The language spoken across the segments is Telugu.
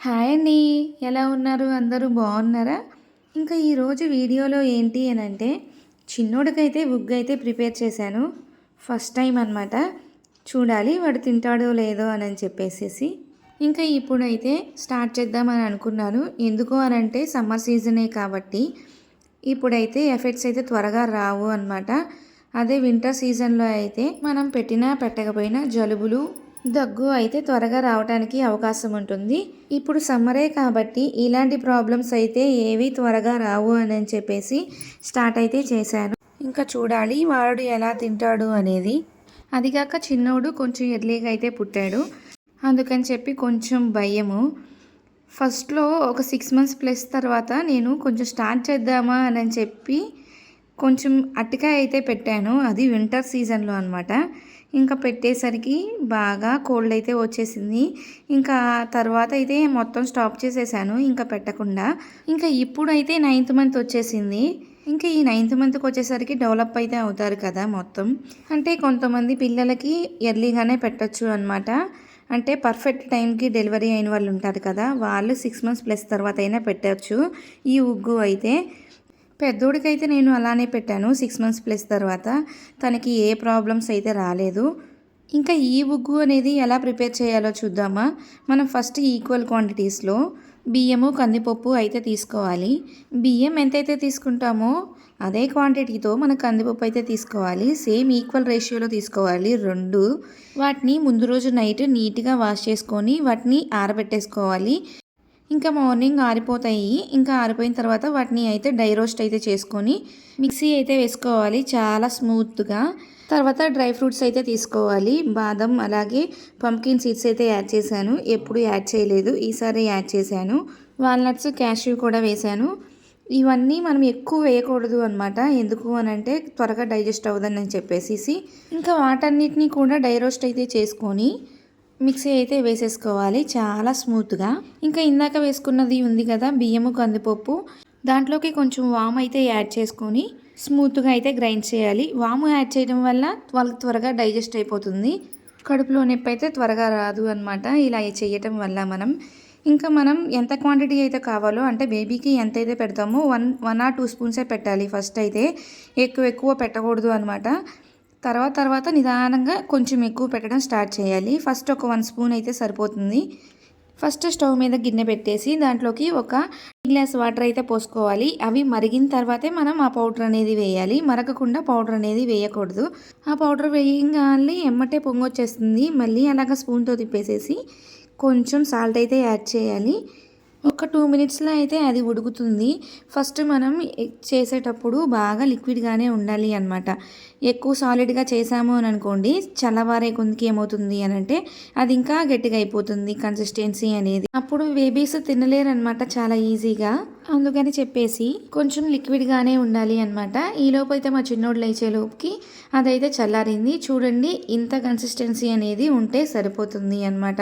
హాయ్ అండి. ఎలా ఉన్నారు? అందరూ బాగున్నారా? ఇంకా ఈరోజు వీడియోలో ఏంటి అని అంటే చిన్నోడికైతే ఉగ్గు అయితే ప్రిపేర్ చేశాను. ఫస్ట్ టైం అనమాట. చూడాలి వాడు తింటాడో లేదో అని చెప్పేసి ఇంకా ఇప్పుడైతే స్టార్ట్ చేద్దామని అనుకున్నాను. ఎందుకు అని అంటే సమ్మర్ సీజనే కాబట్టి ఇప్పుడైతే ఎఫెక్ట్స్ అయితే త్వరగా రావు అనమాట. అదే వింటర్ సీజన్లో అయితే మనం పెట్టినా పెట్టకపోయినా జలుబులు దగ్గు అయితే త్వరగా రావడానికి అవకాశం ఉంటుంది. ఇప్పుడు సమ్మరే కాబట్టి ఇలాంటి ప్రాబ్లమ్స్ అయితే ఏవి త్వరగా రావు అని చెప్పేసి స్టార్ట్ అయితే చేశాను. ఇంకా చూడాలి వాడు ఎలా తింటాడు అనేది. అదిగాక చిన్నోడు కొంచెం ఎర్లీగా అయితే పుట్టాడు, అందుకని చెప్పి కొంచెం భయము. ఫస్ట్లో ఒక 6 months ప్లస్ తర్వాత నేను కొంచెం స్టార్ట్ చేద్దామా అని చెప్పి కొంచెం అట్టికాయ అయితే పెట్టాను. అది వింటర్ సీజన్లో అనమాట. ఇంకా పెట్టేసరికి బాగా కోల్డ్ అయితే వచ్చేసింది. ఇంకా తర్వాత అయితే మొత్తం స్టాప్ చేసేసాను ఇంకా పెట్టకుండా. ఇంకా ఇప్పుడైతే 9th month వచ్చేసింది. ఇంకా ఈ 9th monthకి వచ్చేసరికి డెవలప్ అయితే అవుతారు కదా మొత్తం. అంటే కొంతమంది పిల్లలకి ఎర్లీగానే పెట్టచ్చు అనమాట. అంటే పర్ఫెక్ట్ టైంకి డెలివరీ అయిన వాళ్ళు ఉంటారు కదా, వాళ్ళు 6 months ప్లస్ తర్వాత అయినా పెట్టచ్చు ఈ ఉగ్గు అయితే. పెద్దోడికైతే నేను అలానే పెట్టాను 6 months ప్లస్ తర్వాత. తనకి ఏ ప్రాబ్లమ్స్ అయితే రాలేదు. ఇంకా ఈ ఉగ్గు అనేది ఎలా ప్రిపేర్ చేయాలో చూద్దామా. మనం ఫస్ట్ ఈక్వల్ క్వాంటిటీస్లో బియ్యము కందిపప్పు అయితే తీసుకోవాలి. బియ్యం ఎంతైతే తీసుకుంటామో అదే క్వాంటిటీతో మన కందిపప్పు అయితే తీసుకోవాలి. సేమ్ ఈక్వల్ రేషియోలో తీసుకోవాలి రెండు. వాటిని ముందు రోజు నైట్ నీట్గా వాష్ చేసుకొని వాటిని ఆరబెట్టేసుకోవాలి. ఇంకా మార్నింగ్ ఆరిపోతాయి. ఇంకా ఆరిపోయిన తర్వాత వాటిని అయితే డ్రై రోస్ట్ అయితే చేసుకొని మిక్సీ అయితే వేసుకోవాలి చాలా స్మూత్గా. తర్వాత డ్రై ఫ్రూట్స్ అయితే తీసుకోవాలి. బాదం అలాగే పంకిన్ సీడ్స్ అయితే యాడ్ చేశాను. ఎప్పుడు యాడ్ చేయలేదు, ఈసారి యాడ్ చేశాను. వాల్నట్స్, క్యాష్యూ కూడా వేశాను. ఇవన్నీ మనం ఎక్కువ వేయకూడదు అనమాట. ఎందుకు అని అంటే త్వరగా డైజెస్ట్ అవ్వదని చెప్పేసి ఇంకా వాటన్నిటినీ కూడా డ్రై రోస్ట్ అయితే చేసుకొని మిక్సీ అయితే వేసేసుకోవాలి చాలా స్మూత్గా. ఇంకా ఇందాక వేసుకున్నది ఉంది కదా బియ్యము కందిపప్పు, దాంట్లోకి కొంచెం వాము అయితే యాడ్ చేసుకొని స్మూత్గా అయితే గ్రైండ్ చేయాలి. వాము యాడ్ చేయడం వల్ల వాళ్ళకి త్వరగా డైజెస్ట్ అయిపోతుంది. కడుపులో నొప్పి అయితే త్వరగా రాదు అనమాట ఇలా చేయటం వల్ల. మనం ఎంత క్వాంటిటీ అయితే కావాలో అంటే బేబీకి ఎంత అయితే పెడతామో 1 or 2 spoons పెట్టాలి ఫస్ట్ అయితే. ఎక్కువ పెట్టకూడదు అనమాట. తర్వాత నిదానంగా కొంచెం ఎక్కువ పెట్టడం స్టార్ట్ చేయాలి. ఫస్ట్ ఒక 1 spoon అయితే సరిపోతుంది. ఫస్ట్ స్టవ్ మీద గిన్నె పెట్టేసి దాంట్లోకి ఒక గ్లాస్ వాటర్ అయితే పోసుకోవాలి. అవి మరిగిన తర్వాతే మనం ఆ పౌడర్ అనేది వేయాలి. మరగకుండా పౌడర్ అనేది వేయకూడదు. ఆ పౌడర్ వేయగానే ఎమ్మటే పొంగొచ్చేస్తుంది. మళ్ళీ అలాగ స్పూన్తో తిప్పేసేసి కొంచెం సాల్ట్ అయితే యాడ్ చేయాలి. ఒక 2 minutesలో అయితే అది ఉడుకుతుంది. ఫస్ట్ మనం చేసేటప్పుడు బాగా లిక్విడ్గానే ఉండాలి అనమాట. ఎక్కువ సాలిడ్గా చేసాము అని అనుకోండి, చల్లవారే కొందికి ఏమవుతుంది అని అంటే అది ఇంకా గట్టిగా అయిపోతుంది కన్సిస్టెన్సీ అనేది. అప్పుడు బేబీస్ తినలేరు అనమాట చాలా ఈజీగా. అందుకని చెప్పేసి కొంచెం లిక్విడ్గానే ఉండాలి అనమాట. ఈలోపు అయితే మా చిన్నోడు లేచేలోపుకి అదైతే చల్లారింది. చూడండి ఇంత కన్సిస్టెన్సీ అనేది ఉంటే సరిపోతుంది అనమాట.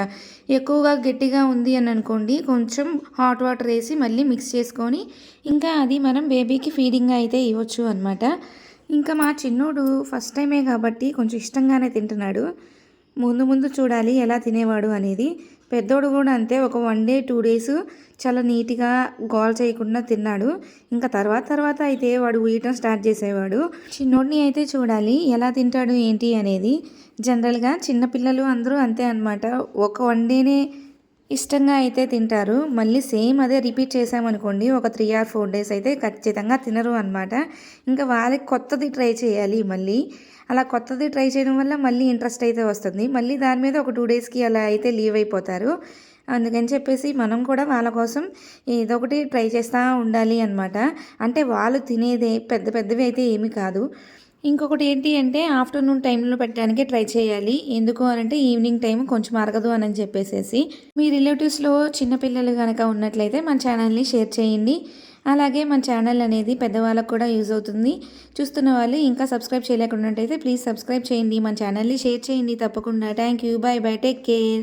ఎక్కువగా గట్టిగా ఉంది అని అనుకోండి, కొంచెం హాట్ వాటర్ వేసి మళ్ళీ మిక్స్ చేసుకొని ఇంకా అది మనం బేబీకి ఫీడింగ్ అయితే ఇవ్వచ్చు అనమాట. ఇంకా మా చిన్నోడు ఫస్ట్ టైమే కాబట్టి కొంచెం ఇష్టంగానే తింటున్నాడు. ముందు చూడాలి ఎలా తినేవాడు అనేది. పెద్దోడు కూడా అంతే. ఒక 1 day 2 days చాలా నీట్గా గోల్ చేయకుండా తిన్నాడు. ఇంకా తర్వాత అయితే వాడు ఊయటం స్టార్ట్ చేసేవాడు. చిన్నోడిని అయితే చూడాలి ఎలా తింటాడు ఏంటి అనేది. జనరల్గా చిన్నపిల్లలు అందరూ అంతే అనమాట. ఒక 1 dayనే ఇష్టంగా అయితే తింటారు. మళ్ళీ సేమ్ అదే రిపీట్ చేసామనుకోండి ఒక 3 or 4 days అయితే ఖచ్చితంగా తినరు అనమాట. ఇంకా వాళ్ళకి కొత్తది ట్రై చేయాలి మళ్ళీ. అలా కొత్తది ట్రై చేయడం వల్ల మళ్ళీ ఇంట్రెస్ట్ అయితే వస్తుంది. మళ్ళీ దాని మీద ఒక 2 daysకి అలా అయితే లీవ్ అయిపోతారు. అందుకని చెప్పేసి మనం కూడా వాళ్ళ కోసం ఏదో ఒకటి ట్రై చేస్తూ ఉండాలి అనమాట. అంటే వాళ్ళు తినేదే పెద్దవి అయితే ఏమీ కాదు. ఇంకొకటి ఏంటి అంటే ఆఫ్టర్నూన్ టైంలో పెట్టడానికి ట్రై చేయాలి. ఎందుకు అనంటే ఈవినింగ్ టైం కొంచెం అరగదు అని చెప్పేసి. మీ రిలేటివ్స్లో చిన్నపిల్లలు కనుక ఉన్నట్లయితే మన ఛానల్ని షేర్ చేయండి. అలాగే మన ఛానల్ అనేది పెద్దవాళ్ళకు కూడా యూజ్ అవుతుంది. చూస్తున్న వాళ్ళు ఇంకా సబ్స్క్రైబ్ చేయలేకున్నట్టయితే ప్లీజ్ సబ్స్క్రైబ్ చేయండి. మన ఛానల్ని షేర్ చేయండి తప్పకుండా. Thank you. By by. Take care.